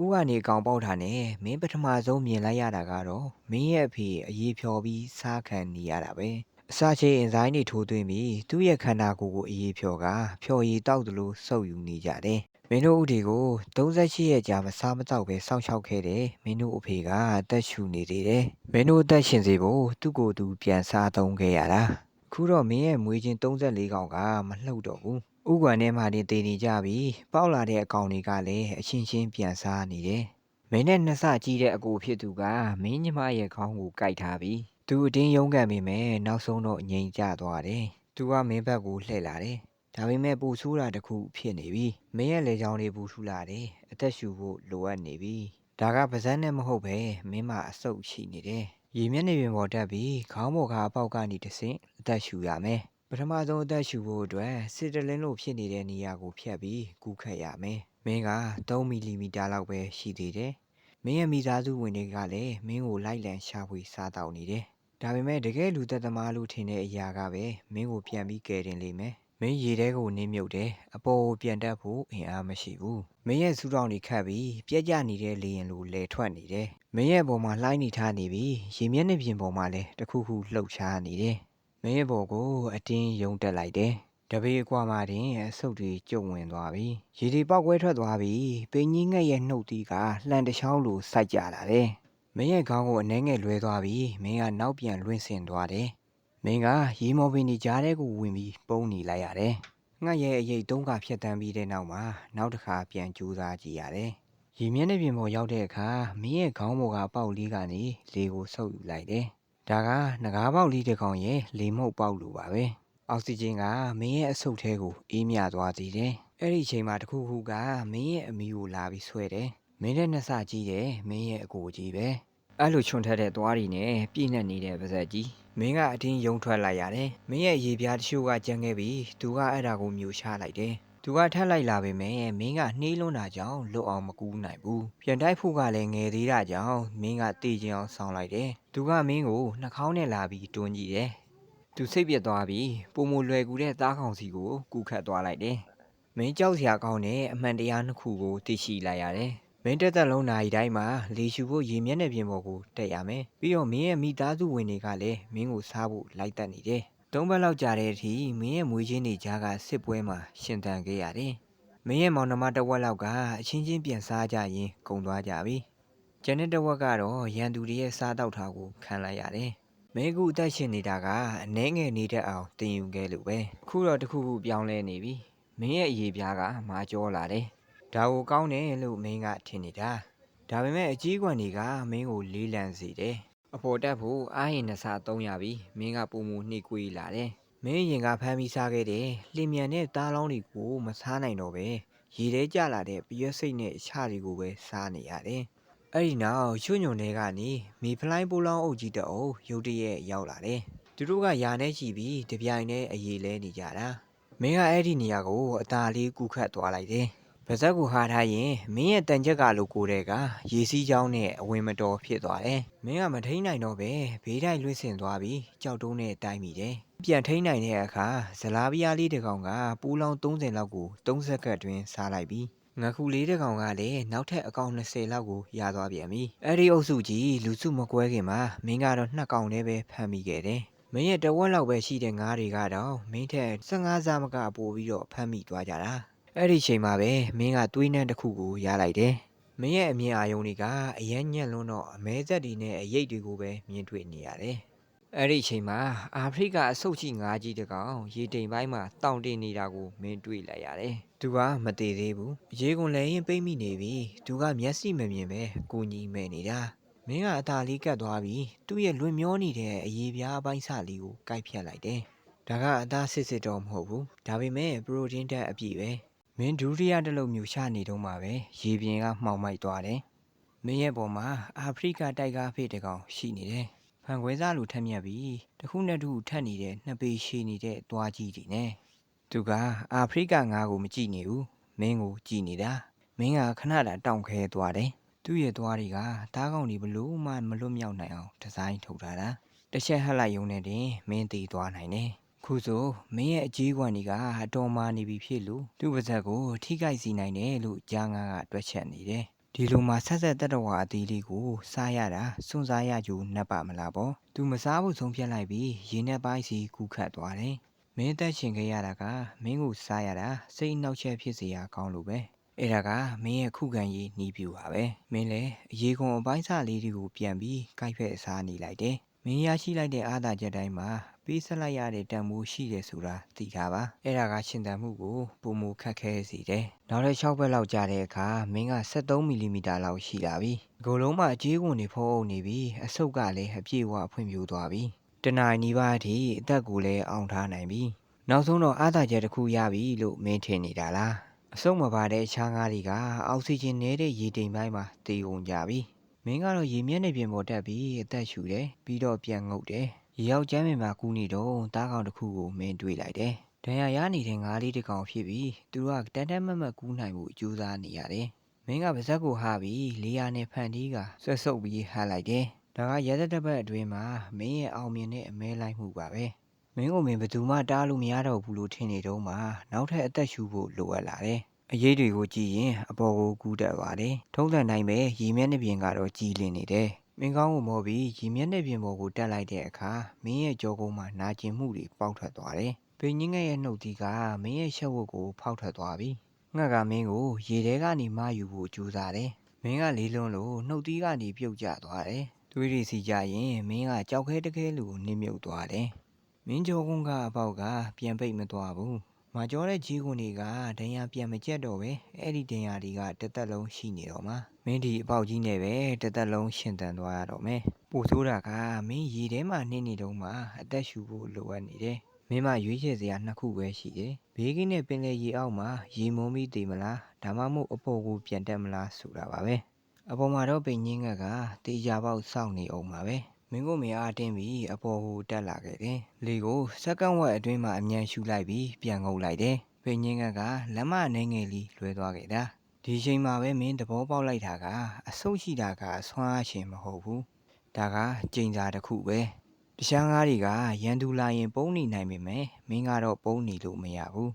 ဦးကနေကောင်ပေါက်တာနဲ့မင်းပထမဆုံးမြင်လိုက်ရတာကတော့မင်းရဲ့အဖေအရေးဖြော်ပြီးစားခံနေရတာပဲအစာချေအင်ဇိုင်းတွေထိုးသွင်းပြီးသူ့ရဲ့ခန္ဓာကိုယ်ကိုအရေးဖြော်ကဖြော်ရည်တောက်သလိုစုပ်ယူနေကြတယ်မင်းတို့ဦးဒီကို38ရက်ကြာမစားမတောက်ပဲစောင့်ရှောက်ခဲ့တယ်မင်းတို့အဖေကအသက်ရှူနေသေးတယ်မင်းတို့အသက်ရှင်စေဖို့သူ့ကိုယ်သူပြန်စားသုံးခဲ့ရတာခုတော့မင်းရဲ့မွေးချင်း34ကောင်ကမလှုပ်တော့ဘူးဥကွမ်ထဲမှာတင်တည်နေကြပြီးပေါက်လာတဲ့အကောင်တွေကလည်းအချင်းချင်းပြန်စားနေတယ်မင်းနဲ့နှစ်ဆကြီးတဲ့အကိုဖြစ်သူကမင်းညီမရဲ့ခေါင်းကိုကိုက်ထားပြီးသူအတင်းရုန်းကန်မိမယ်နောက်ဆုံးတော့ငြိမ်ကျသွားတယ်သူကမင်းဘက်ကိုလှည့်လာတယ်ဒါပေမဲ့ပူဆိုးတာတစ်ခုဖြစ်နေပြီမင်းရဲ့လေချောင်းလေးပူထူလာတယ်အသက်ရှူဖို့လိုအပ်နေပြီဒါကပါဇက်နဲ့မဟုတ်ပဲမင်းမအဆုတ်ရှိနေတယ်ရေမျက်နှာပြင်ပေါ်တက်ပြီးခေါင်းပေါ်ကအပေါက်ကနေတဆင့်အသက်ရှူရမယ်ပထမဆုံးအသက်ရှူဖို့အတွက်စစ်တလင်းလို့ဖြစ်နေတဲ့နေရာကိုဖြတ်ပြီးကူးခတ်ရမယ်မင်းက3မီလီမီတာလောက်ပဲရှိသေးတယ်မင်းရဲ့မိသားစုဝင်တွေကလည်းမင်းကိုလိုက်လံရှာဖွေစားတောက်နေတယ်ဒါပေမဲ့တကယ်လူသက်သမားလို့ထင်တဲ့အရာကပဲမင်းကိုပြန်ပြီးကယ်တင်လိမ့်မယ်မင်းရေထဲကိုနင်းမြုပ်တယ်အပေါ်ကိုပြန်တက်ဖို့အင်အားမရှိဘူးမင်းရဲ့စူးတောင်တွေခတ်ပြီးပြက်ကျနေတဲ့လေရင်လိုလဲထွက်နေတယ်မင်းရဲ့ပေါ်မှာလှိုင်းနေထားနေပြီးရေမျက်နှာပြင်ပေါ်မှာလည်းတခုခုလှုပ်ရှားနေတယ်မင်းရဲ့ဘော်ကိုအတင်းယုံတက်လိုက်တယ်တပေကွာမှတင်အဆုတ်တွေကျုံဝင်သွားပြီရေတွေပေါက်ကွဲထွက်သွားပြီပိန်ကြီးငှက်ရဲ့နှုတ်သီးကလှန်တချောင်းလိုစိုက်ကြလာတယ်မင်းရဲ့ခေါင်းကိုအနှဲငယ်လွဲသွားပြီမင်းကနောက်ပြန်လွင့်ဆင်သွားတယ်မင်းကရေမော်ပင်ကြီးကြားထဲကိုဝင်ပြီးပုန်းနေလိုက်ရတယ်ငှက်ရဲ့အရေး3ခါဖြတ်တန်းပြီးတဲ့နောက်မှာနောက်တစ်ခါပြန်ကြိုးစားကြည့်ရတယ်ရေမျက်နှာပြင်ပေါ်ရောက်တဲ့အခါမင်းရဲ့ခေါင်းပေါ်ကပေါက်လေးကနေလေကိုဆုပ်ယူလိုက်တယ်ဒါကငကားပေါက်လေးတစ်ကောင်ရဲ့လေမှုတ်ပေါက်လိုပါပဲအောက်ဆီဂျင်ကမင်းရဲ့အဆုတ်ထဲကိုအေးမြသွားစေတယ်အဲ့ဒီအချိန်မှာတခုခုကမင်းရဲ့အမီကိုလာပြီးဆွဲတယ်မင်းတဲ့နှစ်ဆကြီးတယ်မင်းရဲ့အကိုကြီးပဲအဲ့လိုချွန်ထက်တဲ့သွားတွေနဲ့ပြည့်နှက်နေတဲ့ပါဇက်ကြီးမင်းကအတင်းယုံထွက်လိုက်ရတယ်မင်းရဲ့ရေပြားတချို့ကကြမ်းခဲ့ပြီးသူကအဲ့ဒါကိုမျိုးချလိုက်တယ်သူကထက်လိုက်လာပေမဲ့မင်းကနှေးလွန်းတာကြောင့်လွတ်အောင်မကူးနိုင်ဘူးပြန်တိုက်ဖို့ကလည်းငယ်သေးတာကြောင့်မင်းကတေးချင်အောင်ဆောင်းလိုက်တယ်သူကမင်းကိုနှာခေါင်းနဲ့လာပြီးတွန်းကြည့်တယ်သူစိတ်ပြက်သွားပြီးပုံမလွယ်ကူတဲ့သားကောင်စီကိုကူးခတ်သွားလိုက်တယ်မင်းကြောက်စရာကောင်းတဲ့အမှန်တရားနှစ်ခုကိုသိရှိလိုက်ရတယ်မင်းတက်လုံးနာရီတိုင်းမှာလေရှူဖို့ရေမျက်နှာပြင်ပေါ်ကိုတက်ရမယ်ပြီးတော့မင်းရဲ့မိသားစုဝင်တွေကလည်းမင်းကိုစားဖို့လိုက်တက်နေတယ်3ပတ်လောက်ကြာတဲ့အထိမင်းရဲ့မွေးချင်းတွေကြားကစစ်ပွဲမှာရှင်သန်ခဲ့ရတယ်မင်းရဲ့မောင်နှမတစ်ဝက်လောက်ကအချင်းချင်းပြန်စားကြရင်ကုန်သွားကြပြီကျန်တဲ့တစ်ဝက်ကတော့ရန်သူတွေရဲ့စားတောက်တာကိုခံလိုက်ရတယ်မင်းကူအသက်ရှင်နေတာကအနှဲငယ်နေတတ်အောင်တင်ယူခဲ့လို့ပဲအခုတော့တခုခုပြောင်းလဲနေပြီမင်းရဲ့အရေးပြားကမာကျောလာတယ်ဒါကိုကောင်းတယ်လို့မင်းကထင်နေတာဒါပေမဲ့အကြီးကွန်တွေကမင်းကိုလေးလံစေတယ်အပေါ်တက်ဖို့အားရင်နှစ်ဆသုံးရပြီမင်းကပုံမူနှိကွေးလာတယ်မင်းရင်ကဖမ်းပြီးစားခဲ့တယ်လင်မြန်တဲ့သားလောင်းတွေကိုမစားနိုင်တော့ပဲရေထဲကျလာတဲ့ပြည့်စိတ်နဲ့ခြားတွေကိုပဲစားနေရတယ်အဲ့ဒီနောက်ရွှွညွန်တွေကနေမီဖလိုင်းပိုးလောင်းအုပ်ကြီးတအုပ်ရုတ်တရက်ရောက်လာတယ်သူတို့ကယာနဲ့ချီပြီးတပြိုင်တည်းအရေးလဲနေကြတာမင်းကအဲ့ဒီနေရာကိုအသာလေးကူးခတ်သွားလိုက်တယ်ပါဇက်ကိုဟာထားရင်မင်းရဲ့တန်ချက်ကလိုကိုတဲ့ကရေစီးချောင်းနဲ့အဝင်မတော်ဖြစ်သွားတယ်မင်းကမထိန်နိုင်တော့ပဲဘေးတိုင်းလွင့်ဆင်သွားပြီးကြောက်တုံးနဲ့တိုင်းမိတယ်ပြန်ထိန်နိုင်တဲ့အခါဇလားပြားလေးတစ်ကောင်ကပိုးလောင်း30လောက်ကို30စက္ကန့်တွင်စားလိုက်ပြီးငါခုလေးတစ်ကောင်ကလည်းနောက်ထပ်အကောင်20လောက်ကိုရသွားပြန်ပြီအဲ့ဒီအုပ်စုကြီးလူစုမကွဲခင်မှာမင်းကတော့2ကောင်တည်းပဲဖမ်းမိခဲ့တယ်မင်းရဲ့တဝက်လောက်ပဲရှိတဲ့ငါးတွေကတော့မင်းထက်15စားမကပိုပြီးတော့ဖမ်းမိသွားကြတာအဲ့ဒီချိန်မှာပဲမင်းကသွေးနှံတစ်ခုကိုရလိုက်တယ်မင်းရဲ့အမြင်အာရုံတွေကအယမ်းညံ့လွန်းတော့အမဲသက်တွေနဲ့အရိပ်တွေကိုပဲမြင်တွေ့နေရတယ်အဲ့ဒီအချိန်မှာအာဖရိကအဆုတ်ရှိငါးကြီးတစ်ကောင်ရေတိမ်ပိုင်းမှာတောင့်တင်နေတာကိုမင်းတွေ့လိုက်ရတယ်သူကမတည်သေးဘူးရေကုန်လည်းရင်ပိတ်မိနေပြီသူကမျက်စိမမြင်ပဲကိုကြီးမဲ့နေတာမင်းကအသာလေးကတ်သွားပြီးသူ့ရဲ့လွင်မျောနေတဲ့အရေးပြားပိုင်းစလေးကိုကိုက်ဖြတ်လိုက်တယ်ဒါကအသားစစ်တော့မဟုတ်ဘူးဒါပေမဲ့ပရိုတင်းဓာတ်အပြည့်ပဲမင်းဒုတိယတစ်လုံးမျိုးရှာနေတော့မှပဲရေပြင်ကမှောင်မိုက်သွားတယ်မင်းရဲ့ပေါ်မှာအာဖရိကတိုက်ကားဖေးတစ်ကောင်ရှိနေတယ်ဖန်ခွဲစားလိုထက်မြက်ပြီးတစ်ခုနဲ့တစ်ခုထက်နေတဲ့နှစ်ပေရှည်နေတဲ့သွားကြီးတွေနဲ့သူကအာဖရိကငါးကိုမကြည့်နေဘူးမင်းကိုကြည့်နေတာမင်းကခဏတာတောင့်ခဲသွားတယ်သူ့ရဲ့သွားတွေကသားကောင်တွေဘလို့မှမလွတ်မြောက်နိုင်အောင်ဒီဇိုင်းထုတ်ထားတာတစ်ချက်ဟပ်လိုက်ရုံနဲ့တင်မင်းတည်သွားနိုင်တယ်ခုဆိုမင်းရဲ့အကြီးကွန်တွေကအတော်မာနေပြီဖြစ်လို့သူ့ပါဇက်ကိုထိခိုက်စီနိုင်တယ်လို့ကြားငါကတွက်ချက်နေတယ် ဒီလိုမှဆက်ဆက်တက်တော်ဝါအသေးလေးကိုစားရတာစွန့်စားရကြူနှက်ပါမလားပေါ့သူမစားဘူးဆုံးဖြတ်လိုက်ပြီးရေနဲ့ပိုင်းစီကူးခတ်သွားတယ်မင်းသက်ရှင်ခဲ့ရတာကမင်းကိုစားရတာစိတ်နှောက်ယှက်ဖြစ်စေရကောင်းလို့ပဲအဲ့ဒါကမင်းရဲ့ခုခံရေးနှီးပြူပါပဲမင်းလည်းအရေးကုန်အပိုင်းစားလေးတွေကိုပြန်ပြီးကိုက်ဖက်စားနေလိုက်တယ်မင်းရရှိလိုက်တဲ့အားသာချက်တိုင်းမှာပေးဆက်လိုက်ရတဲ့တန်မိုးရှိတယ်ဆိုတာသိထားပါအဲ့ဒါကရှင်သန်မှုကိုပုံမခက်ခဲစေတယ်နောက်တဲ့6ဘက်လောက်ကြာတဲ့အခါမင်းက73မီလီမီတာလောက်ရှိလာပြီအကုန်လုံးမှာအကြေးကုန်တွေဖုံးအုပ်နေပြီအဆုတ်ကလည်းအပြည့်အဝဖွံ့ဖြိုးသွားပြီတနင်္လာနေ့ပါအထိအသက်ကိုလည်းအောင်ထားနိုင်ပြီနောက်ဆုံးတော့အားသာချက်တစ်ခုရပြီလို့မင်းထင်နေတာလားအဆုတ်မပါတဲ့ချားငါးတွေကအောက်ဆီဂျင်နည်းတဲ့ရေတိမ်ပိုင်းမှာတည်ကုန်ကြပြီမင်းကတော့ရေမျက်နှာပြင်ပေါ်တက်ပြီးအသက်ရှူတယ်ပြီးတော့ပြန်ငုတ်တယ်ရေရောက်ကျမ်းပင်မှာကူးနေတော့တားကောင်တစ်ခုကိုမင်းတွေ့လိုက်တယ်ဒဏ်ရာရနေတဲ့ငါးလေးတစ်ကောင်ဖြစ်ပြီးသူကတန်တန်မတ်မတ်ကူးနိုင်မှုကြိုးစားနေရတယ်မင်းကပါဇက်ကိုဟာပြီးလေယာနဲ့ဖန်တီးကဆွတ်ဆုပ်ပြီးဟလိုက်တယ်ဒါကရဲသက်တစ်ပတ်အတွင်းမှာမင်းရဲ့အောင်မြင်တဲ့အမဲလိုက်မှုပါပဲမင်းကိုမင်းဘယ်သူမှတားလို့မရတော့ဘူးလို့ထင်နေတော့မှနောက်ထပ်အသက်ရှူဖို့လိုအပ်လာတယ်အရေးတွေကိုကြည့်ရင်အပေါ်ကိုကူးတက်ပါတယ်ထုံးစံတိုင်းပဲရေမျက်နှာပြင်ကတော့ကြီးလင်းနေတယ်မင်းကောင်းကိုမော်ပြီးရေမျက်နှာပြင်ပေါ်ကိုတက်လိုက်တဲ့အခါမင်းရဲ့ကြောကုန်းမှာနာကျင်မှုတွေပေါက်ထွက်သွားတယ်ပိန်ကြီးငယ်ရဲ့နှုတ်သီးကမင်းရဲ့ရှက်ဝတ်ကိုဖောက်ထွက်သွားပြီငှက်ကမင်းကိုရေထဲကနေမယူဖို့ကြိုးစားတယ်မင်းကလေးလွန်းလို့နှုတ်သီးကနေပြုတ်ကျသွားတယ်သွေးတွေစီကြရင်မင်းကကြောက်ခဲတခဲလူကိုနစ်မြုပ်သွားတယ်မင်းကြောကုန်းကအပေါက်ကပြန်ပိတ်မသွားဘူးမကြောတဲ့ကြီးကွန်တွေကဒဏ်ရာပြန်မကျက်တော့ပဲအဲ့ဒီဒဏ်ရာတွေကတစ်သက်လုံးရှိနေတော့မှာမင်းဒီအပေါက်ကြီးနဲ့ပဲတစ်သက်လုံးရှင်သန်သွားရတော့မယ်ပို့ဆိုးတာကမင်းရေထဲမှာနှင်းနေတော့မှအသက်ရှူဖို့လိုအပ်နေတယ်မင်းမရွေးချယ်စရာနှစ်ခုပဲရှိတယ်ဘေးကင်းတဲ့ပင်လယ်ရေအောက်မှာရေမုံပြီးတည်မလားဒါမှမဟုတ်အပေါ်ကိုပြန်တက်မလားဆိုတာပါပဲအပေါ်မှာတော့ပိန်ငင်းကတေးကြပေါက်စောင့်နေအောင်ပါပဲမင်းကိုမအားတင်းပြီးအပေါ်ကိုတက်လာခဲ့တယ်။လေကိုစက္ကန့်ဝက်အတွင်းမှာအမြန်ရှူလိုက်ပြီးပြန်ငုပ်လိုက်တယ်။ပိန်ငင်းကလက်မနှဲငယ်လေးလွဲသွားခဲ့တာ။ဒီချိန်မှာပဲမင်းသဘောပေါက်လိုက်တာကအဆုတ်ရှိတာကဆွမ်းအားရှင်မဟုတ်ဘူး။ဒါကကျိန်စာတစ်ခုပဲ။တခြားငါးတွေကရန်သူလာရင်ပုံနေနိုင်ပေမဲ့မင်းကတော့ပုံနေလို့မရဘူး